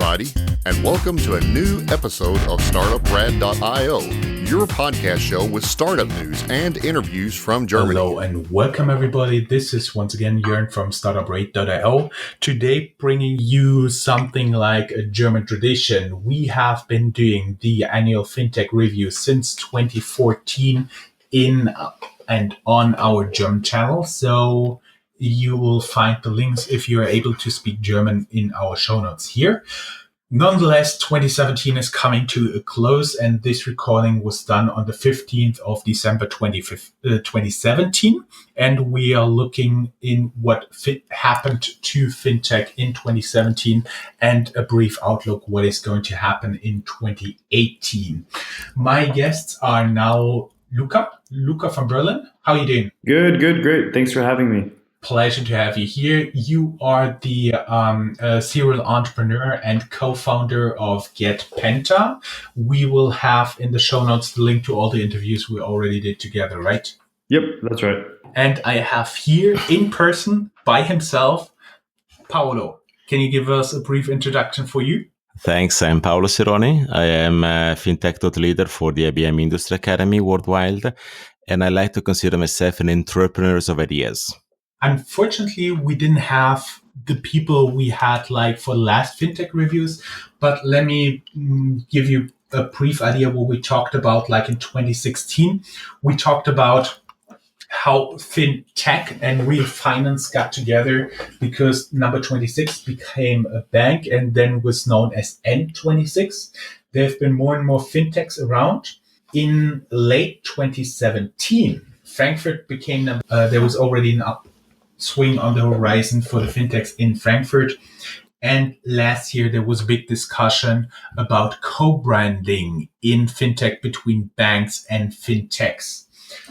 everybody, and welcome to a new episode of Startuprad.io, your podcast show with startup news and interviews from Germany. Hello and welcome everybody. This is once again Joern from Startuprad.io. Today bringing you something like a German tradition. We have been doing the annual Fintech review since 2014 in and on our German channel. So you will find the links if you are able to speak German in our show notes here. Nonetheless, 2017 is coming to a close, and this recording was done on the 15th of December 2017. And we are looking in what happened to FinTech in 2017 and a brief outlook what is going to happen in 2018. My guests are now Luka from Berlin. How are you doing? Good, great. Thanks for having me. Pleasure to have you here. You are the serial entrepreneur and co-founder of Get Penta. We will have in the show notes the link to all the interviews we already did together, right? Yep, that's right. And I have here in person by himself, Paolo. Can you give us a brief introduction for you? Thanks. I'm Paolo Sironi. I am a FinTech thought leader for the IBM Industry Academy worldwide, and I like to consider myself an entrepreneur of ideas. Unfortunately, we didn't have the people we had like for last FinTech reviews, but let me give you a brief idea what we talked about like in 2016. We talked about how FinTech and real finance got together because number 26 became a bank and then was known as N26. There have been more and more FinTechs around. In late 2017, Frankfurt became, there was already an upswing on the horizon for the FinTechs in Frankfurt. And last year, there was a big discussion about co-branding in FinTech between banks and FinTechs.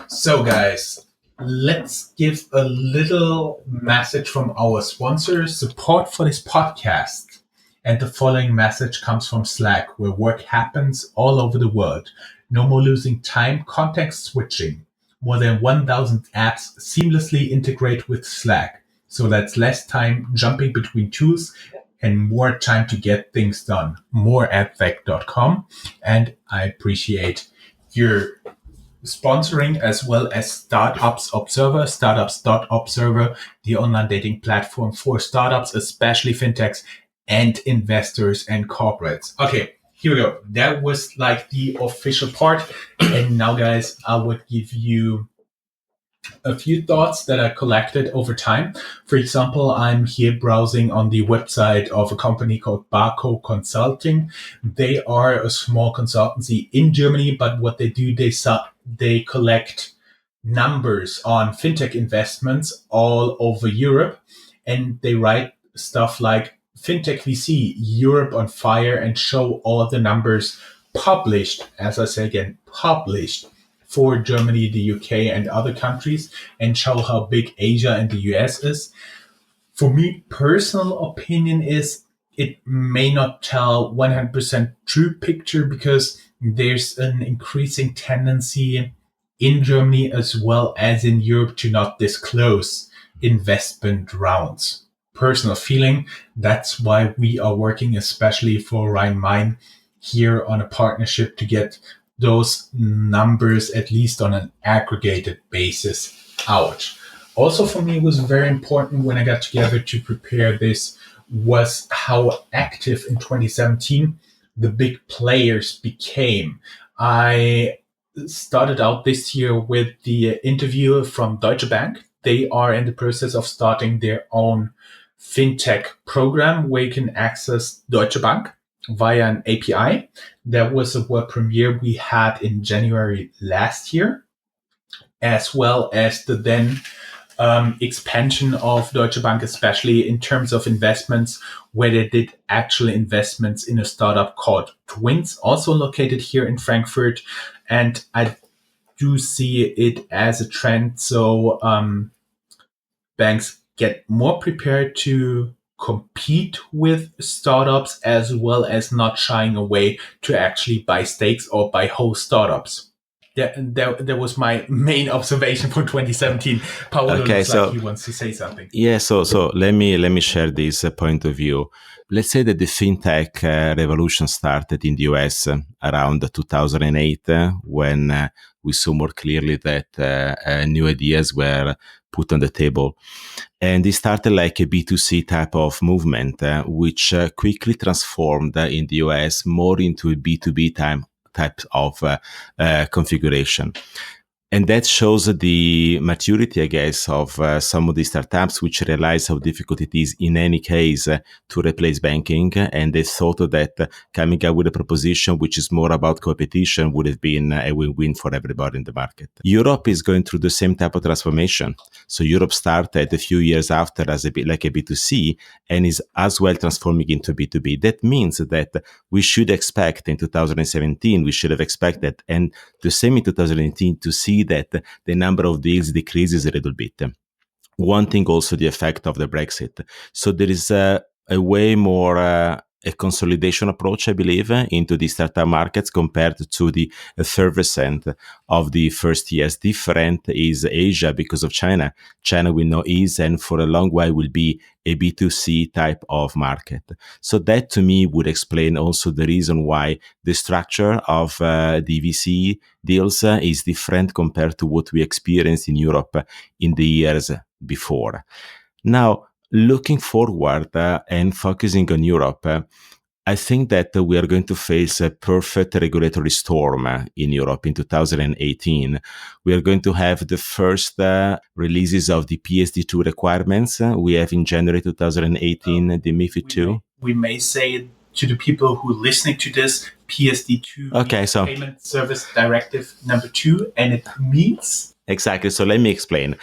So guys, let's give a little message from our sponsors, support for this podcast. And the following message comes from Slack, where work happens all over the world. No more losing time, context switching. More than 1,000 apps seamlessly integrate with Slack. So that's less time jumping between tools and more time to get things done. More at Vec.com. And I appreciate your sponsoring as well as Startups Observer, startups.observer, the online dating platform for startups, especially fintechs and investors and corporates. Okay, here we go. That was like the official part. And now, guys, I would give you a few thoughts that I collected over time. For example, I'm here browsing on the website of a company called Barco Consulting. They are a small consultancy in Germany, but what they do, they collect numbers on fintech investments all over Europe, and they write stuff like Fintech VC, Europe on fire, and show all of the numbers published, as I say again, published for Germany, the UK, and other countries, and show how big Asia and the US is. For me, personal opinion is it may not tell 100% true picture because there's an increasing tendency in Germany as well as in Europe to not disclose investment rounds. Personal feeling, that's why we are working especially for Rhein-Main here on a partnership to get those numbers at least on an aggregated basis out. Also for me, it was very important when I got together to prepare this was how active in 2017 the big players became. I started out this year with the interview from Deutsche Bank. They are in the process of starting their own FinTech program where you can access Deutsche Bank via an API. That was a world premiere we had in January last year, as well as the then expansion of Deutsche Bank, especially in terms of investments, where they did actual investments in a startup called Twins, also located here in Frankfurt. And I do see it as a trend. So banks get more prepared to compete with startups as well as not shying away to actually buy stakes or buy whole startups. That was my main observation for 2017. Paolo looks like he wants to say something. Yeah, so let me share this point of view. Let's say that the fintech revolution started in the US around 2008, when we saw more clearly that new ideas were put on the table. And it started like a B2C type of movement, which quickly transformed in the US more into a B2B type of configuration. And that shows the maturity, I guess, of some of these startups, which realize how difficult it is in any case to replace banking. And they thought that coming up with a proposition which is more about competition would have been a win-win for everybody in the market. Europe is going through the same type of transformation. So Europe started a few years after as a bit like a B2C and is as well transforming into B2B. That means that we should expect in 2017, we should have expected, and the same in 2018, to see that the number of deals decreases a little bit. One thing also the effect of the Brexit. So there is a way more a consolidation approach, I believe, into the startup markets compared to the effervescence of the first years. Different is Asia because of China. China we know is and for a long while will be a B2C type of market. So that to me would explain also the reason why the structure of the VC deals is different compared to what we experienced in Europe in the years before. Now, looking forward and focusing on Europe, I think that we are going to face a perfect regulatory storm in Europe in 2018. We are going to have the first releases of the PSD2 requirements. We have in January 2018 the MiFID II. We may say to the people who are listening to this, PSD2 Payment Service Directive number 2, and it means? Exactly. So let me explain.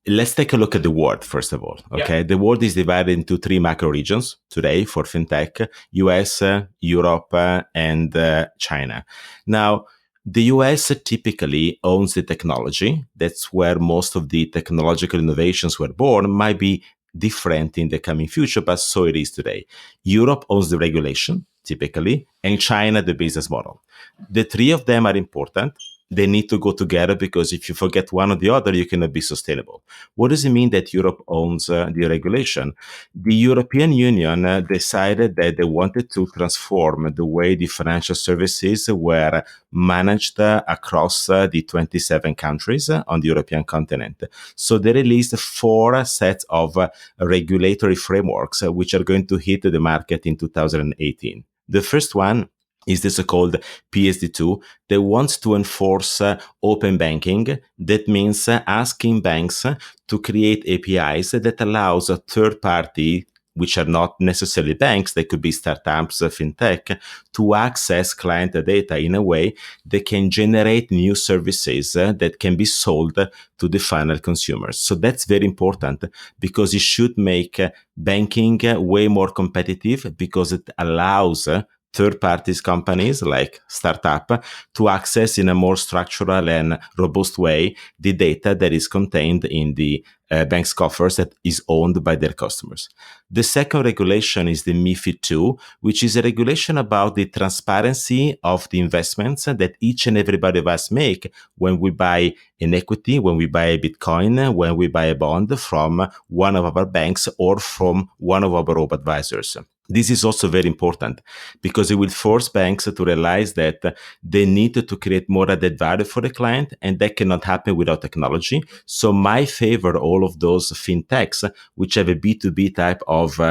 Let's take a look at the world, first of all. Okay. Yeah. The world is divided into 3 macro regions today for fintech: US, Europe, and China. Now, the US typically owns the technology. That's where most of the technological innovations were born. Might be different in the coming future, but so it is today. Europe owns the regulation, typically, and China the business model. The 3 of them are important. They need to go together, because if you forget one or the other, you cannot be sustainable. What does it mean that Europe owns the regulation? The European Union decided that they wanted to transform the way the financial services were managed across the 27 countries on the European continent. So they released 4 sets of regulatory frameworks which are going to hit the market in 2018. The first one is the so-called PSD2 that wants to enforce open banking. That means asking banks to create APIs that allows a third party, which are not necessarily banks, they could be startups, fintech, to access client data in a way that can generate new services that can be sold to the final consumers. So that's very important, because it should make banking way more competitive, because it allows third parties companies like startup to access in a more structural and robust way the data that is contained in the bank's coffers that is owned by their customers. The second regulation is the MiFID II, which is a regulation about the transparency of the investments that each and everybody of us make when we buy an equity, when we buy a Bitcoin, when we buy a bond from one of our banks or from one of our robo-advisors. This is also very important, because it will force banks to realize that they need to create more added value for the client, and that cannot happen without technology. So I favor all of those fintechs which have a B2B type of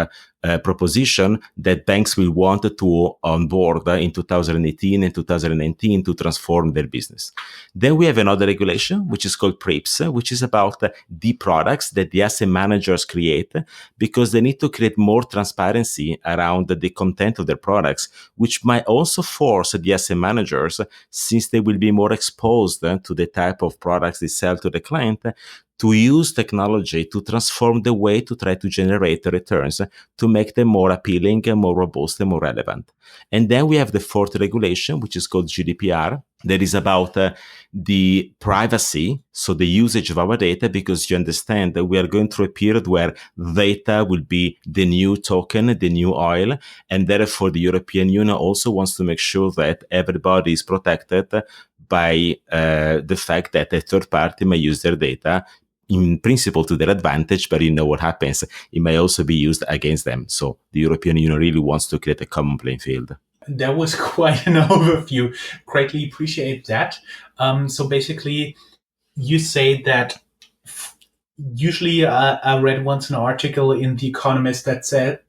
proposition that banks will want to onboard in 2018 and 2019 to transform their business. Then we have another regulation, which is called PRIPS, which is about the products that the asset managers create, because they need to create more transparency around the content of their products, which might also force the asset managers, since they will be more exposed to the type of products they sell to the client, to use technology to transform the way to try to generate returns, to make them more appealing, more robust, and more relevant. And then we have the fourth regulation, which is called GDPR, that is about the privacy, so the usage of our data, because you understand that we are going through a period where data will be the new token, the new oil, and therefore the European Union also wants to make sure that everybody is protected by the fact that a third party may use their data in principle to their advantage, but you know what happens. It may also be used against them. So the European Union really wants to create a common playing field. That was quite an overview. Greatly appreciate that. So basically, you say that usually I read once an article in The Economist that said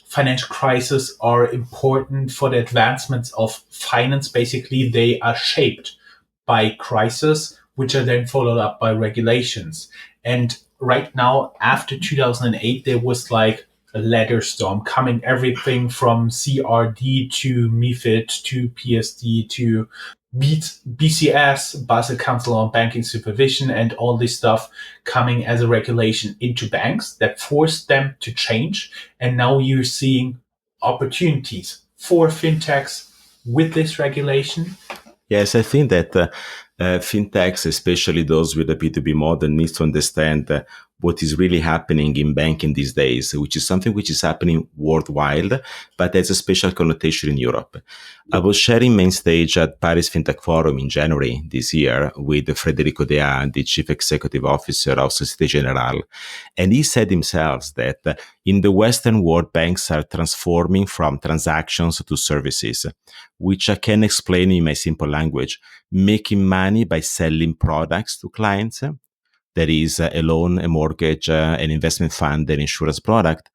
financial crises are important for the advancements of finance. Basically, they are shaped by crises, which are then followed up by regulations. And right now, after 2008, there was like a ladder storm coming, everything from CRD to MiFID to PSD to BCS, Basel Council on Banking Supervision, and all this stuff coming as a regulation into banks that forced them to change. And now you're seeing opportunities for fintechs with this regulation. Yes, I think that fintechs, especially those with a B2B model, needs to understand what is really happening in banking these days, which is something which is happening worldwide, but has a special connotation in Europe. I was sharing main stage at Paris Fintech Forum in January this year with Federico Dea, the Chief Executive Officer of Societe Generale. And he said himself that in the Western world, banks are transforming from transactions to services, which I can explain in my simple language, making money by selling products to clients. That is a loan, a mortgage, an investment fund, an insurance product,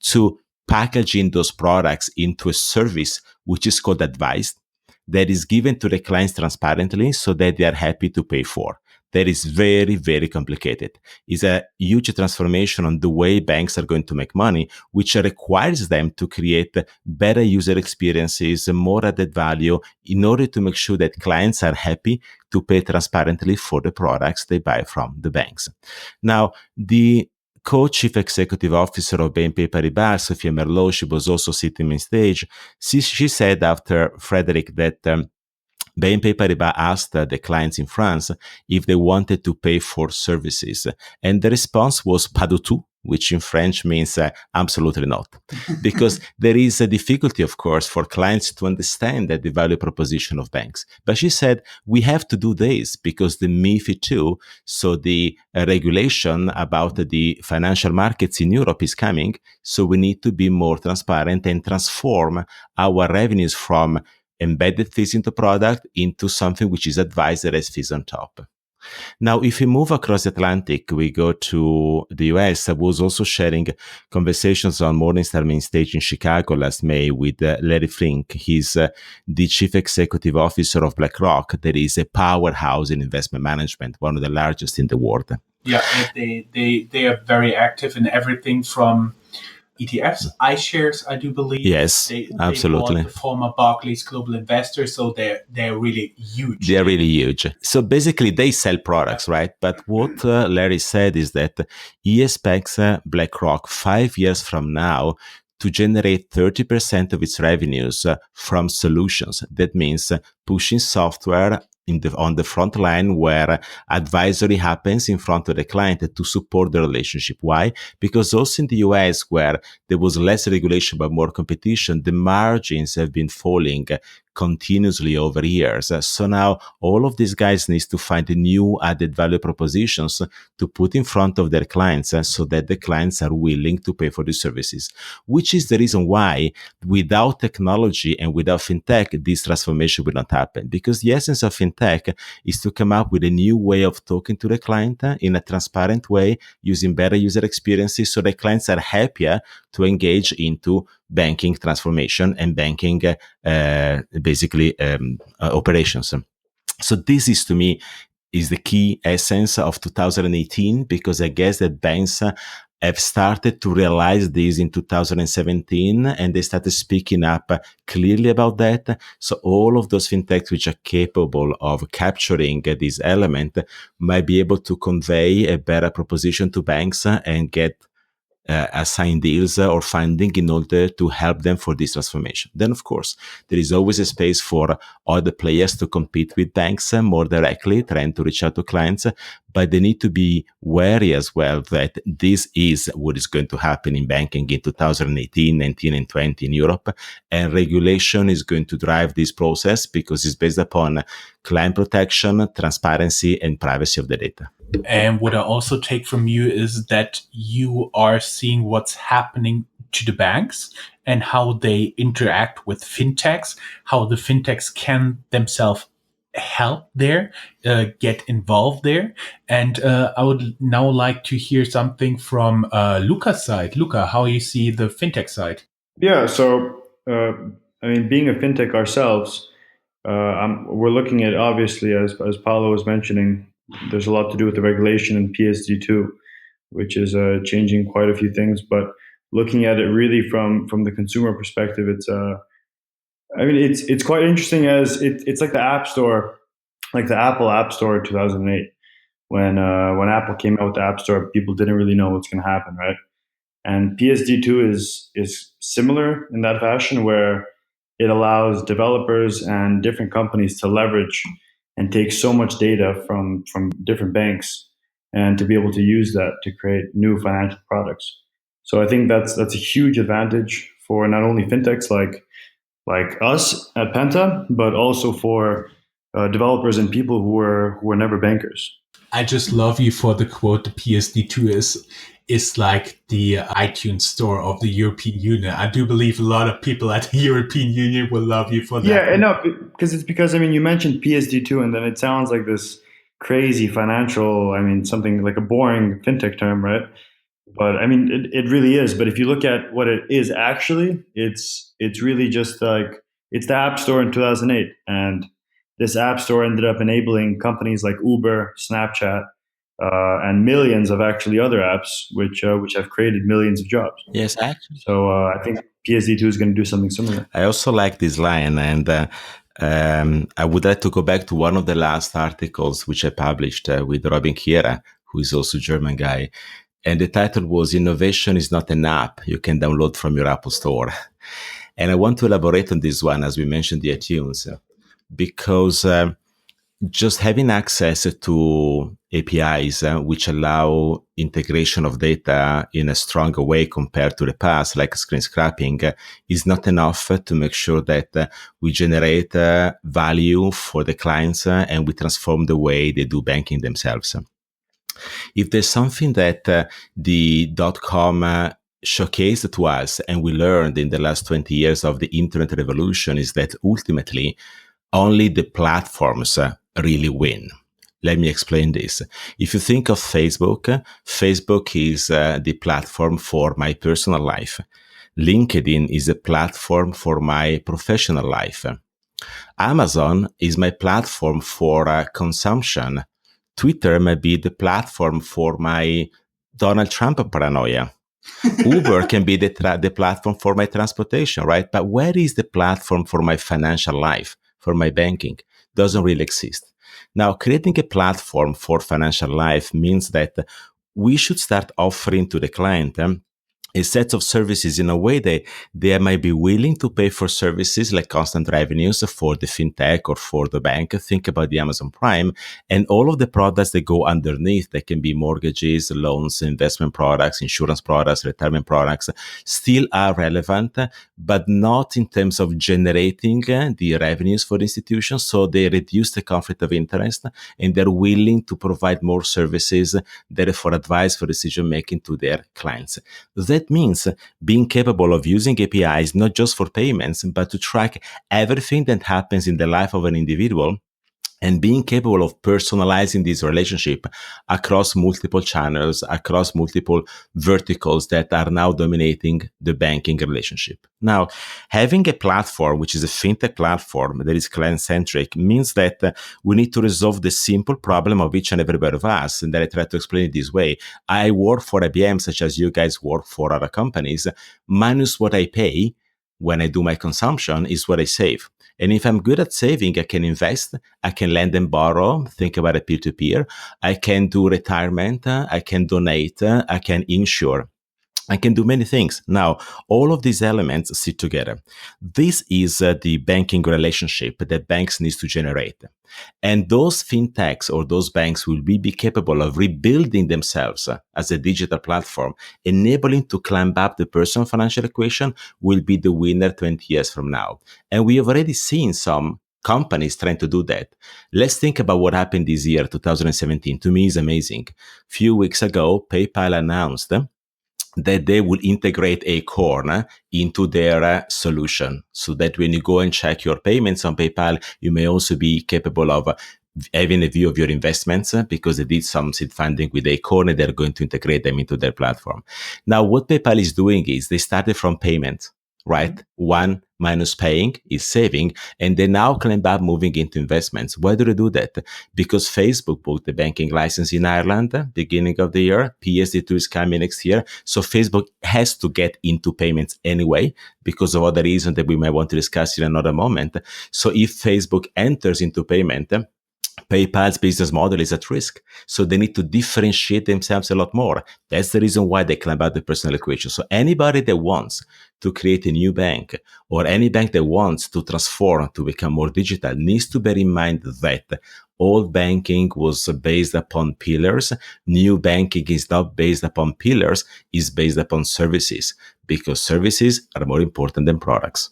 to packaging those products into a service, which is called advice, that is given to the clients transparently so that they are happy to pay for. That is very, very complicated. It's a huge transformation on the way banks are going to make money, which requires them to create better user experiences, more added value in order to make sure that clients are happy to pay transparently for the products they buy from the banks. Now, the co-chief executive officer of BNP Paribas, Sophia Merlot, she was also sitting on stage. She said after Frederick that BNP Paribas asked the clients in France if they wanted to pay for services. And the response was pas du tout, which in French means absolutely not. Because there is a difficulty, of course, for clients to understand the value proposition of banks. But she said, we have to do this because the MiFID II, so the regulation about the financial markets in Europe is coming. So we need to be more transparent and transform our revenues from embedded fees into product into something which is advised as fees on top. Now, if we move across the Atlantic, we go to the US. I was also sharing conversations on Morningstar main stage in Chicago last May with Larry Fink. He's the chief executive officer of BlackRock. That is a powerhouse in investment management, one of the largest in the world. Yeah, they are very active in everything from ETFs, iShares, I do believe. Yes, absolutely. They bought the former Barclays Global Investor, so they're really huge. They're really huge. So basically, they sell products, right? But what Larry said is that he expects BlackRock 5 years from now to generate 30% of its revenues from solutions. That means pushing software on the front line where advisory happens in front of the client to support the relationship. Why? Because also in the US, where there was less regulation but more competition, the margins have been falling continuously over years. So now all of these guys need to find new added value propositions to put in front of their clients so that the clients are willing to pay for the services, which is the reason why without technology and without fintech, this transformation will not happen. Because the essence of fintech is to come up with a new way of talking to the client in a transparent way, using better user experiences so the clients are happier to engage into banking transformation and banking operations. So this is, to me, is the key essence of 2018, because I guess that banks have started to realize this in 2017 and they started speaking up clearly about that. So all of those fintechs which are capable of capturing this element might be able to convey a better proposition to banks and get assign deals or funding in order to help them for this transformation. Then, of course, there is always a space for other players to compete with banks more directly, trying to reach out to clients, but they need to be wary as well that this is what is going to happen in banking in 2018, 19, and 20 in Europe, and regulation is going to drive this process because it's based upon client protection, transparency, and privacy of the data. And what I also take from you is that you are seeing what's happening to the banks and how they interact with fintechs, how the fintechs can themselves help there, get involved there. And I would now like to hear something from Luka's side. Luka, how you see the fintech side? Yeah, so being a fintech ourselves, we're looking at, obviously, as Paolo was mentioning, there's a lot to do with the regulation in PSD2, which is changing quite a few things. But looking at it really from the consumer perspective, it's quite interesting, as it's like the App Store, like the Apple App Store in 2008. When Apple came out with the App Store, people didn't really know what's going to happen, right? And PSD2 is similar in that fashion, where it allows developers and different companies to leverage and take so much data from different banks and to be able to use that to create new financial products. So I think that's a huge advantage for not only fintechs like us at Penta, but also for developers and people who were never bankers. I just love you for the quote. The PSD2 is like the iTunes store of the European Union. I do believe a lot of people at the European Union will love you for that. Yeah, and no, because you mentioned PSD2, and then it sounds like this crazy financial, something like a boring fintech term, right? But it really is. But if you look at what it is actually, it's really just like, it's the App Store in 2008, and this App Store ended up enabling companies like Uber, Snapchat, and millions of actually other apps, which have created millions of jobs. Yes, actually. So I think PSD2 is going to do something similar. I also like this line, and I would like to go back to one of the last articles which I published with Robin Chiera, who is also a German guy. And the title was "Innovation is not an app you can download from your Apple Store." And I want to elaborate on this one, as we mentioned the iTunes, because just having access to APIs which allow integration of data in a stronger way compared to the past, like screen scraping, is not enough to make sure that we generate value for the clients and we transform the way they do banking themselves. If there's something that the .com showcased to us and we learned in the last 20 years of the internet revolution, is that ultimately only the platforms really win. Let me explain this. If you think of Facebook, Facebook is the platform for my personal life. LinkedIn is a platform for my professional life. Amazon is my platform for consumption. Twitter might be the platform for my Donald Trump paranoia. Uber can be the platform for my transportation, right? But where is the platform for my financial life, for my banking? Doesn't really exist. Now, creating a platform for financial life means that we should start offering to the client a set of services in a way that they might be willing to pay for services like constant revenues for the fintech or for the bank. Think about the Amazon Prime and all of the products that go underneath. That can be mortgages, loans, investment products, insurance products, retirement products, still are relevant, but not in terms of generating the revenues for the institutions. So they reduce the conflict of interest and they're willing to provide more services, therefore advice for decision making to their clients. That means being capable of using APIs, not just for payments, but to track everything that happens in the life of an individual, and being capable of personalizing this relationship across multiple channels, across multiple verticals that are now dominating the banking relationship. Now, having a platform, which is a fintech platform that is client-centric, means that we need to resolve the simple problem of each and every one of us. And that I try to explain it this way. I work for IBM, such as you guys work for other companies, minus what I pay when I do my consumption is what I save. And if I'm good at saving, I can invest, I can lend and borrow, think about it peer-to-peer, I can do retirement, I can donate, I can insure. and can do many things. Now, all of these elements sit together. This is the banking relationship that banks need to generate. And those fintechs or those banks will be capable of rebuilding themselves as a digital platform, enabling to climb up the personal financial equation will be the winner 20 years from now. And we have already seen some companies trying to do that. Let's think about what happened this year, 2017. To me, is amazing. A few weeks ago, PayPal announced that they will integrate Acorn into their solution, so that when you go and check your payments on PayPal, you may also be capable of having a view of your investments, because they did some seed funding with Acorn and they're going to integrate them into their platform. Now, what PayPal is doing is they started from payment, right? Mm-hmm. One minus paying is saving, and they now claim about moving into investments. Why do they do that? Because Facebook bought the banking license in Ireland beginning of the year. PSD2 is coming next year. So Facebook has to get into payments anyway, because of other reasons that we might want to discuss in another moment. So if Facebook enters into payment, PayPal's business model is at risk. So they need to differentiate themselves a lot more. That's the reason why they climb out the personal equation. So anybody that wants to create a new bank, or any bank that wants to transform to become more digital, needs to bear in mind that old banking was based upon pillars. New banking is not based upon pillars, it's based upon services, because services are more important than products.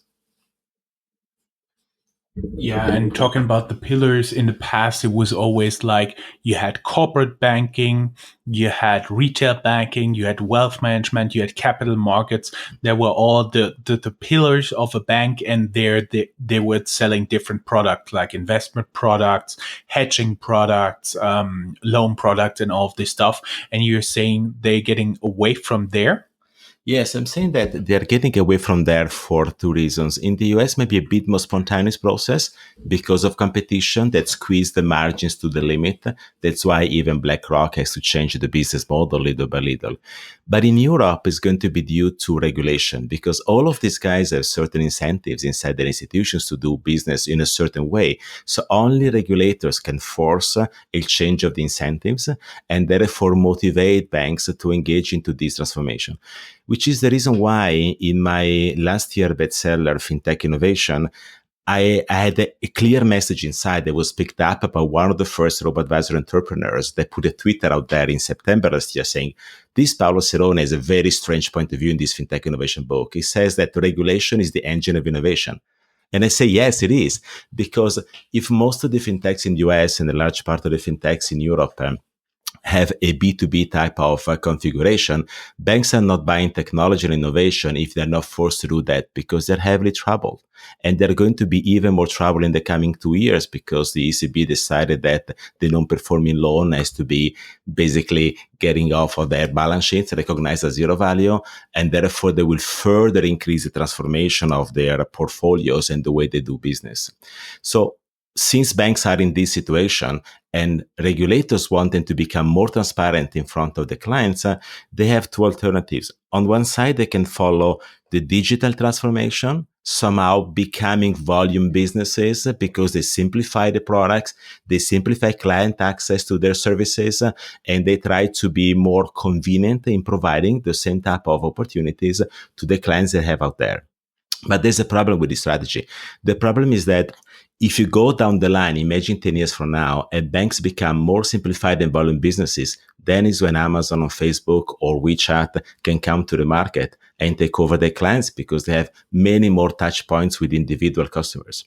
Yeah, and talking about the pillars, in the past, it was always like you had corporate banking, you had retail banking, you had wealth management, you had capital markets. There were all the pillars of a bank, and they were selling different products like investment products, hedging products, loan products, and all of this stuff. And you're saying they're getting away from there? Yes, I'm saying that they're getting away from there for two reasons. In the US, maybe a bit more spontaneous process because of competition that squeezed the margins to the limit. That's why even BlackRock has to change the business model little by little. But in Europe, it's going to be due to regulation, because all of these guys have certain incentives inside their institutions to do business in a certain way. So only regulators can force a change of the incentives, and therefore motivate banks to engage into this transformation. Which is the reason why in my last year bestseller, Fintech Innovation, I had a clear message inside that was picked up by one of the first robo-advisor entrepreneurs that put a Twitter out there in September last year saying, this Paolo Cerone has a very strange point of view in this Fintech Innovation book. He says that regulation is the engine of innovation. And I say, yes, it is. Because if most of the fintechs in the US and a large part of the fintechs in Europe have a B2B type of configuration, banks are not buying technology and innovation if they're not forced to do that, because they're heavily troubled. And they're going to be even more trouble in the coming 2 years, because the ECB decided that the non-performing loan has to be basically getting off of their balance sheets, recognized as zero value, and therefore they will further increase the transformation of their portfolios and the way they do business. So since banks are in this situation and regulators want them to become more transparent in front of the clients, they have two alternatives. On one side, they can follow the digital transformation, somehow becoming volume businesses because they simplify the products, they simplify client access to their services, and they try to be more convenient in providing the same type of opportunities to the clients they have out there. But there's a problem with this strategy. The problem is that if you go down the line, imagine 10 years from now, and banks become more simplified and volume businesses, then is when Amazon or Facebook or WeChat can come to the market and take over their clients, because they have many more touch points with individual customers.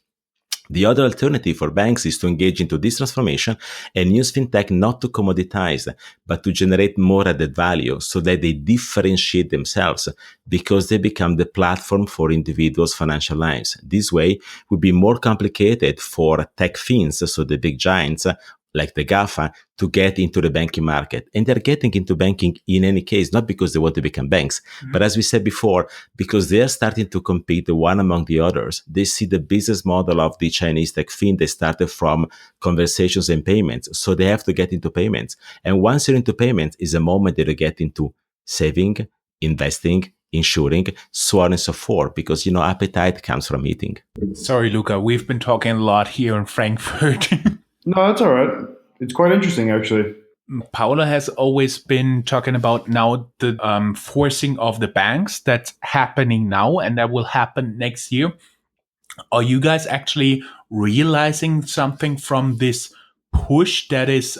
The other alternative for banks is to engage into this transformation and use fintech not to commoditize, but to generate more added value, so that they differentiate themselves, because they become the platform for individuals' financial lives. This way would be more complicated for tech fins, so the big giants like the GAFA, to get into the banking market. And they're getting into banking in any case, not because they want to become banks, but as we said before, because they're starting to compete one among the others. They see the business model of the Chinese tech fin. They started from conversations and payments, so they have to get into payments. And once you're into payments is a moment that you get into saving, investing, insuring, so on and so forth, because, appetite comes from eating. Sorry, Luka, we've been talking a lot here in Frankfurt. No, that's all right. It's quite interesting, actually. Paolo has always been talking about now the forcing of the banks that's happening now and that will happen next year. Are you guys actually realizing something from this push that is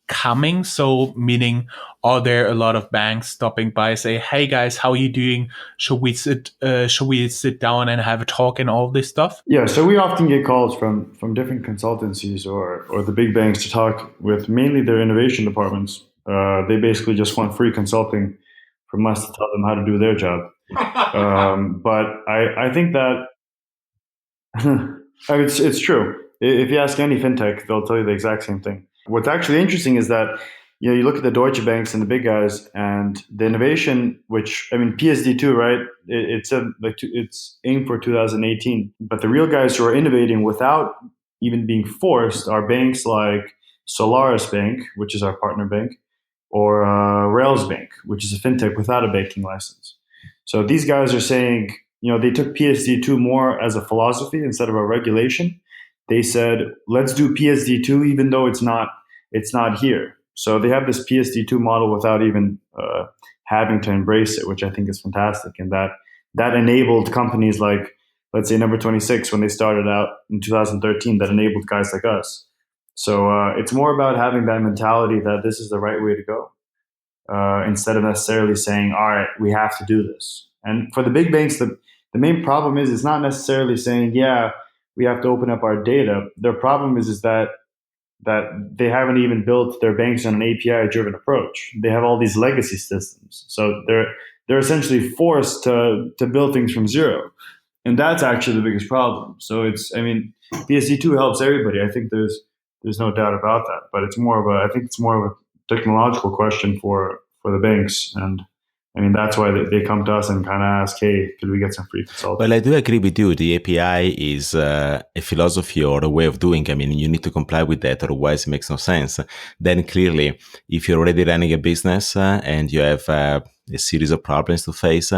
coming? So meaning, are there a lot of banks stopping by, say, hey guys, how are you doing? Should we sit down and have a talk and all this stuff? Yeah, so we often get calls from different consultancies or the big banks to talk with mainly their innovation departments. They basically just want free consulting from us to tell them how to do their job. But I think that it's true. If you ask any fintech, they'll tell you the exact same thing. What's actually interesting is that you look at the Deutsche Banks and the big guys, and the innovation, which I mean PSD2, right? It's aimed for 2018, but the real guys who are innovating without even being forced are banks like Solaris Bank, which is our partner bank, or Rails Bank, which is a fintech without a banking license. So these guys are saying, they took PSD2 more as a philosophy instead of a regulation. They said, let's do PSD2 even though it's not here. So they have this PSD2 model without even having to embrace it, which I think is fantastic. And that enabled companies like, let's say, Number 26, when they started out in 2013, that enabled guys like us. So it's more about having that mentality that this is the right way to go, instead of necessarily saying, all right, we have to do this. And for the big banks, the main problem is it's not necessarily saying, yeah, we have to open up our data. Their problem is that they haven't even built their banks on an API-driven approach. They have all these legacy systems. So they're essentially forced to build things from zero. And that's actually the biggest problem. So PSD2 helps everybody. I think there's no doubt about that. But it's more of a technological question for the banks. And I mean, that's why they come to us and kind of ask, hey, could we get some free consulting? Well, I do agree with you. The API is a philosophy or a way of doing. I mean, you need to comply with that, otherwise it makes no sense. Then clearly, if you're already running a business and you have a series of problems to face,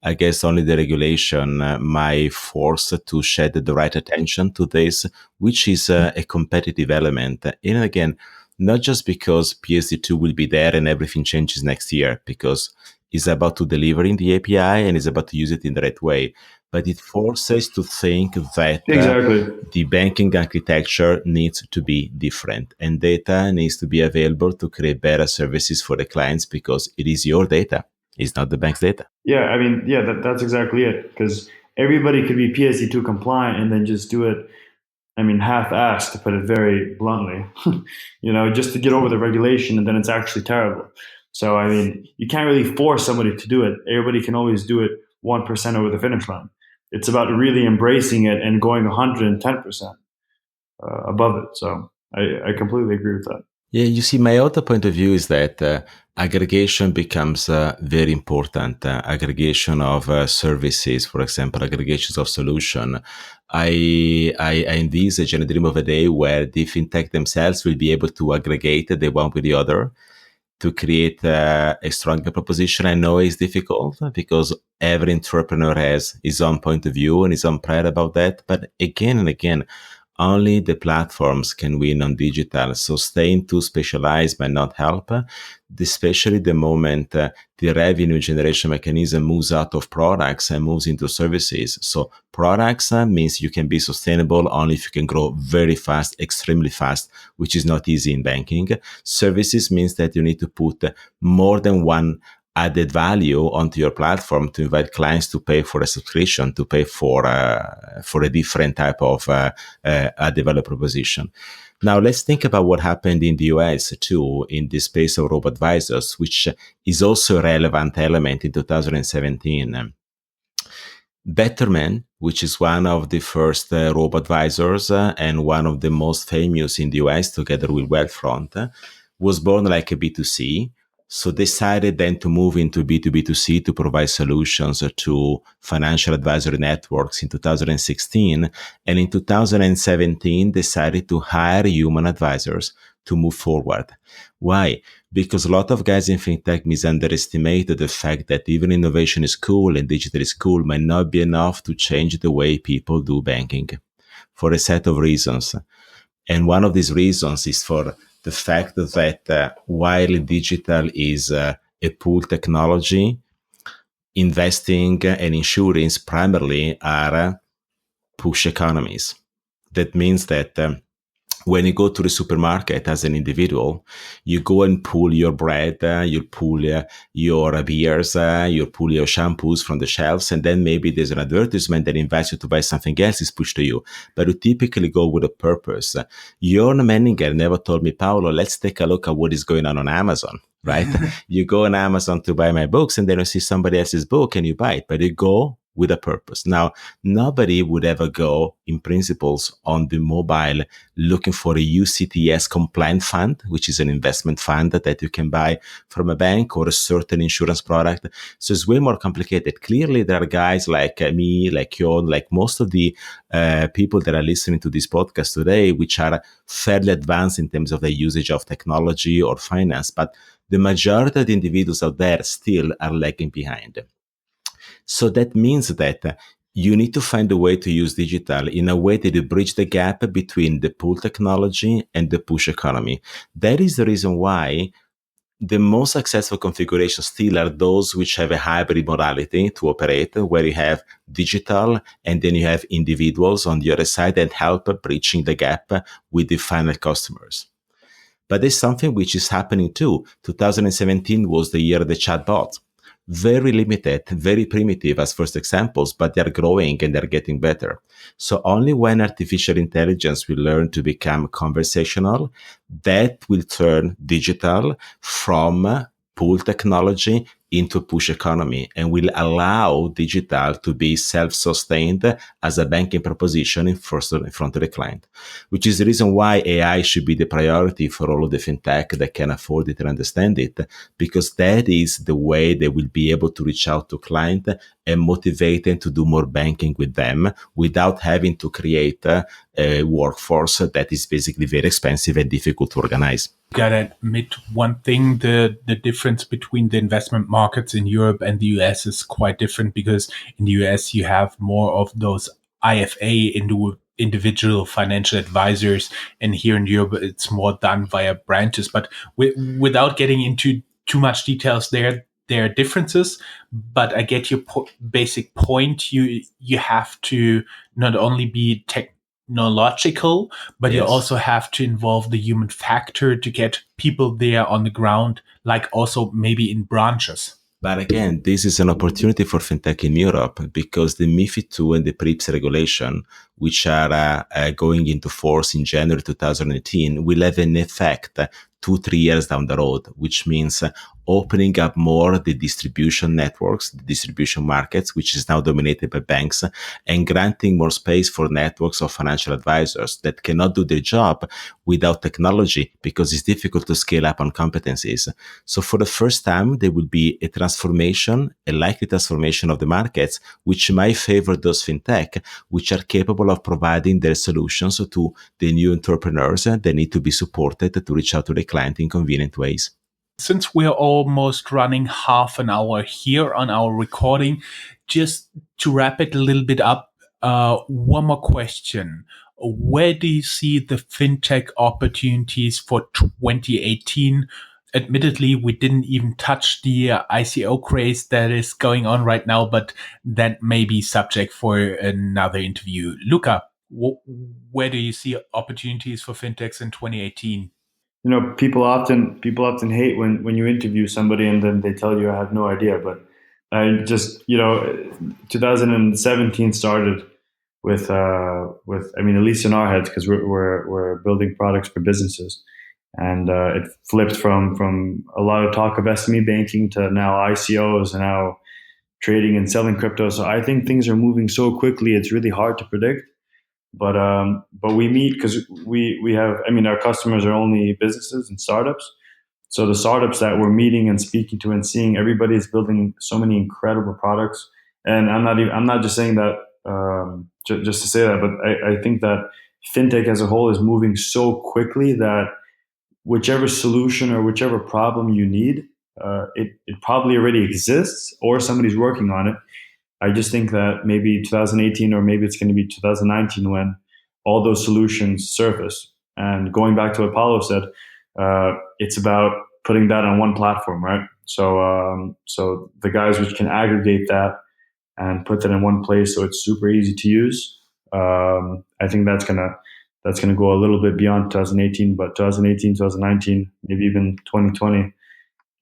I guess only the regulation might force to shed the right attention to this, which is a competitive element. And again, not just because PSD2 will be there and everything changes next year, because it's about to deliver in the API and it's about to use it in the right way. But it forces to think that the banking architecture needs to be different and data needs to be available to create better services for the clients because it is your data. It's not the bank's data. Yeah, I mean, that's exactly it. Because everybody could be PSD2 compliant and then just do it, half-assed, to put it very bluntly, just to get over the regulation, and then it's actually terrible. So, I mean, you can't really force somebody to do it. Everybody can always do it 1% over the finish line. It's about really embracing it and going 110% above it. So I completely agree with that. Yeah, you see, my other point of view is that aggregation becomes very important. Aggregation of services, for example, aggregations of solution. I envisage and dream of a day where the fintech themselves will be able to aggregate the one with the other to create a stronger proposition. I know it's difficult because every entrepreneur has his own point of view and his own pride about that. But again and again, only the platforms can win on digital. So staying too specialized might not help, especially the moment the revenue generation mechanism moves out of products and moves into services. So products means you can be sustainable only if you can grow very fast, extremely fast, which is not easy in banking. Services means that you need to put more than one added value onto your platform to invite clients to pay for a subscription, to pay for a different type of added value proposition. Now, let's think about what happened in the US too, in the space of robo-advisors, which is also a relevant element in 2017. Betterman, which is one of the first robo-advisors and one of the most famous in the US together with Wealthfront, was born like a B2C. So decided then to move into B2B2C to provide solutions to financial advisory networks in 2016. And in 2017, decided to hire human advisors to move forward. Why? Because a lot of guys in fintech misunderestimated the fact that even innovation is cool and digital is cool might not be enough to change the way people do banking for a set of reasons. And one of these reasons is for the fact that while digital is a pull technology, investing and insurance primarily are push economies. That means that when you go to the supermarket as an individual, you go and pull your bread, you pull your beers, you pull your shampoos from the shelves, and then maybe there's an advertisement that invites you to buy something else is pushed to you. But you typically go with a purpose. Joern Menninger never told me, Paolo, let's take a look at what is going on Amazon, right? You go on Amazon to buy my books, and then you see somebody else's book and you buy it, but you go with a purpose. Now, nobody would ever go in principles on the mobile looking for a UCITS compliant fund, which is an investment fund that you can buy from a bank or a certain insurance product. So it's way more complicated. Clearly, there are guys like me, like Joern, like most of the people that are listening to this podcast today, which are fairly advanced in terms of the usage of technology or finance. But the majority of the individuals out there still are lagging behind. So that means that you need to find a way to use digital in a way that you bridge the gap between the pull technology and the push economy. That is the reason why the most successful configurations still are those which have a hybrid modality to operate, where you have digital and then you have individuals on the other side that help bridging the gap with the final customers. But there's something which is happening too. 2017 was the year of the chatbot. Very limited, very primitive as first examples, but they're growing and they're getting better. So only when artificial intelligence will learn to become conversational, that will turn digital from pull technology into push economy and will allow digital to be self-sustained as a banking proposition in front of the client, which is the reason why AI should be the priority for all of the fintech that can afford it and understand it, because that is the way they will be able to reach out to client and motivate them to do more banking with them without having to create a workforce that is basically very expensive and difficult to organize. Gotta admit one thing, the difference between the investment markets in Europe and the US is quite different, because in the US you have more of those IFA individual financial advisors, and here in Europe it's more done via branches. But without getting into too much details, there are differences, but I get your basic point. You have to not only be technological, but you also have to involve the human factor to get people there on the ground, like also maybe in branches. But again, this is an opportunity for fintech in Europe, because the MiFID II and the PRIPS regulation, which are going into force in January 2018, will have an effect 2-3 years down the road, which means opening up more the distribution networks, the distribution markets, which is now dominated by banks, and granting more space for networks of financial advisors that cannot do their job without technology, because it's difficult to scale up on competencies. So for the first time, there will be a transformation, a likely transformation of the markets, which might favor those fintech, which are capable of providing their solutions to the new entrepreneurs that need to be supported to reach out to the client in convenient ways. Since we're almost running half an hour here on our recording, just to wrap it a little bit up, one more question. Where do you see the fintech opportunities for 2018? Admittedly, we didn't even touch the ICO craze that is going on right now, but that may be subject for another interview. Luka, where do you see opportunities for fintechs in 2018? People often hate when you interview somebody and then they tell you I have no idea. But I just 2017 started with at least in our heads, because we're building products for businesses, and it flipped from a lot of talk of SME banking to now ICOs and now trading and selling crypto. So I think things are moving so quickly; it's really hard to predict. But we meet because we have, our customers are only businesses and startups. So the startups that we're meeting and speaking to and seeing, everybody is building so many incredible products. And I'm not just saying that just to say that, but I think that fintech as a whole is moving so quickly that whichever solution or whichever problem you need, it probably already exists or somebody's working on it. I just think that maybe 2018 or maybe it's going to be 2019 when all those solutions surface. And going back to what Paolo said, It's about putting that on one platform, right? So the guys which can aggregate that and put that in one place, so it's super easy to use. I think that's gonna go a little bit beyond 2018, but 2018, 2019, maybe even 2020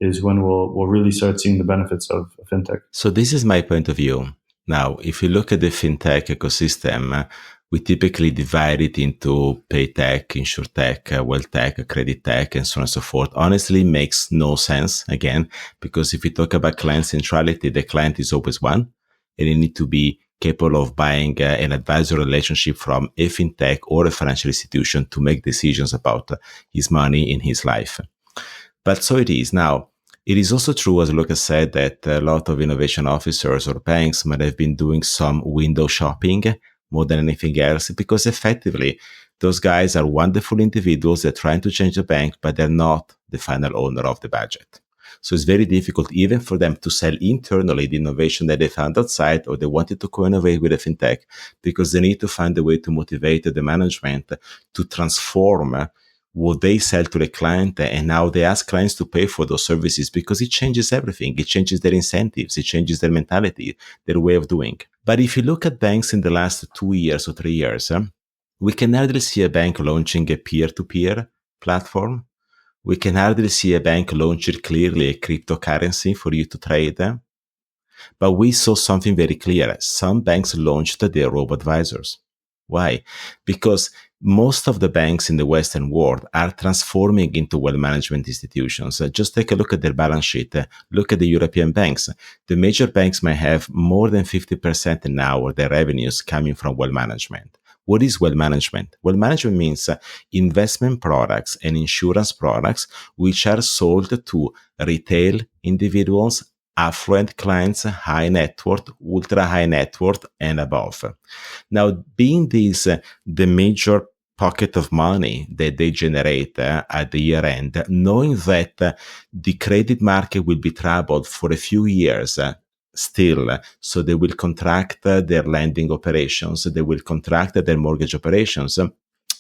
is when we'll really start seeing the benefits of fintech. So this is my point of view. Now, if you look at the fintech ecosystem, we typically divide it into pay tech, insure tech, wealth tech, credit tech, and so on and so forth. Honestly, makes no sense, again, because if you talk about client centrality, the client is always one, and you need to be capable of buying an advisor relationship from a fintech or a financial institution to make decisions about his money in his life. But so it is. Now, it is also true, as Luka said, that a lot of innovation officers or banks might have been doing some window shopping more than anything else, because effectively, those guys are wonderful individuals. They're trying to change the bank, but they're not the final owner of the budget. So it's very difficult even for them to sell internally the innovation that they found outside, or they wanted to co-innovate with a fintech, because they need to find a way to motivate the management to transform what they sell to the client, and now they ask clients to pay for those services, because it changes everything. It changes their incentives, it changes their mentality, their way of doing. But if you look at banks in the last 2 years or 3 years, we can hardly see a bank launching a peer-to-peer platform. We can hardly see a bank launching clearly a cryptocurrency for you to trade. But we saw something very clear. Some banks launched their robo-advisors. Why? Because most of the banks in the Western world are transforming into wealth management institutions. Just take a look at their balance sheet. Look at the European banks. The major banks might have more than 50% now of their revenues coming from wealth management. What is wealth management? Wealth management means investment products and insurance products which are sold to retail individuals, affluent clients, high net worth, ultra high net worth, and above. Now, being this the major pocket of money that they generate at the year end, knowing that the credit market will be troubled for a few years still, so they will contract their lending operations, they will contract their mortgage operations.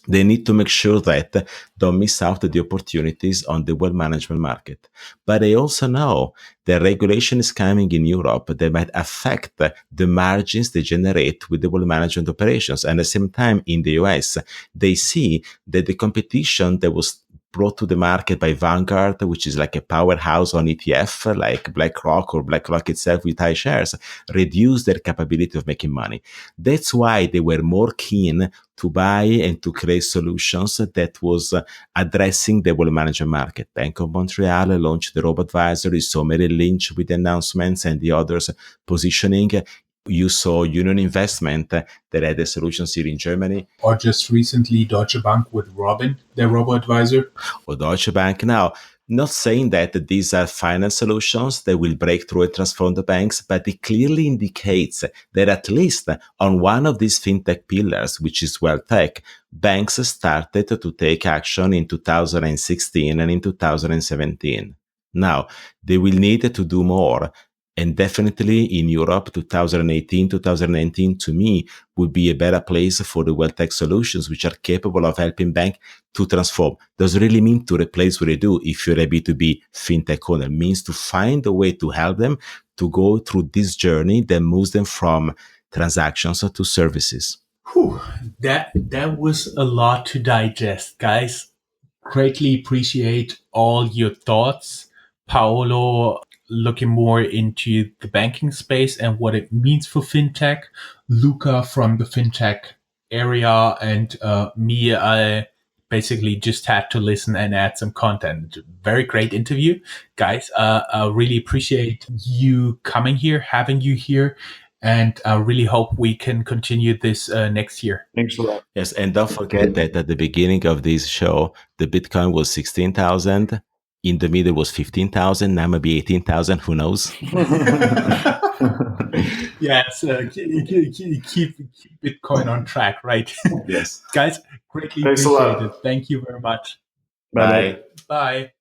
They need to make sure that don't miss out the opportunities on the wealth management market. But they also know that regulation is coming in Europe that might affect the margins they generate with the wealth management operations. And at the same time, in the US, they see that the competition that was brought to the market by Vanguard, which is like a powerhouse on ETF, like BlackRock or BlackRock itself with high shares, reduce their capability of making money. That's why they were more keen to buy and to create solutions that was addressing the wealth management market. Bank of Montreal launched the robo-advisor. You saw Merrill Lynch with announcements and the others positioning. You saw Union Investment that had the solutions here in Germany. Or just recently Deutsche Bank with Robin, their robo-advisor. Or Deutsche Bank now. Not saying that these are finance solutions that will break through and transform the banks, but it clearly indicates that at least on one of these fintech pillars, which is wealth tech, banks started to take action in 2016 and in 2017. Now, they will need to do more. And definitely in Europe, 2018, 2019, to me, would be a better place for the wealth tech solutions, which are capable of helping banks to transform. Doesn't really mean to replace what they do if you're a B2B fintech owner. It means to find a way to help them to go through this journey that moves them from transactions to services. Whew, that was a lot to digest, guys. Greatly appreciate all your thoughts. Paolo, looking more into the banking space and what it means for fintech. Luka from the fintech area, and me, I basically just had to listen and add some content. Very great interview, guys. I really appreciate you coming here, having you here, and I really hope we can continue this next year. Thanks a lot. Yes, and don't forget that at the beginning of this show, the Bitcoin was 16,000. In the middle was 15,000. Now maybe 18,000. Who knows? Yes, keep Bitcoin on track, right? Yes. Guys, greatly Thanks a appreciate lot. it. Thank you very much. Bye. Bye.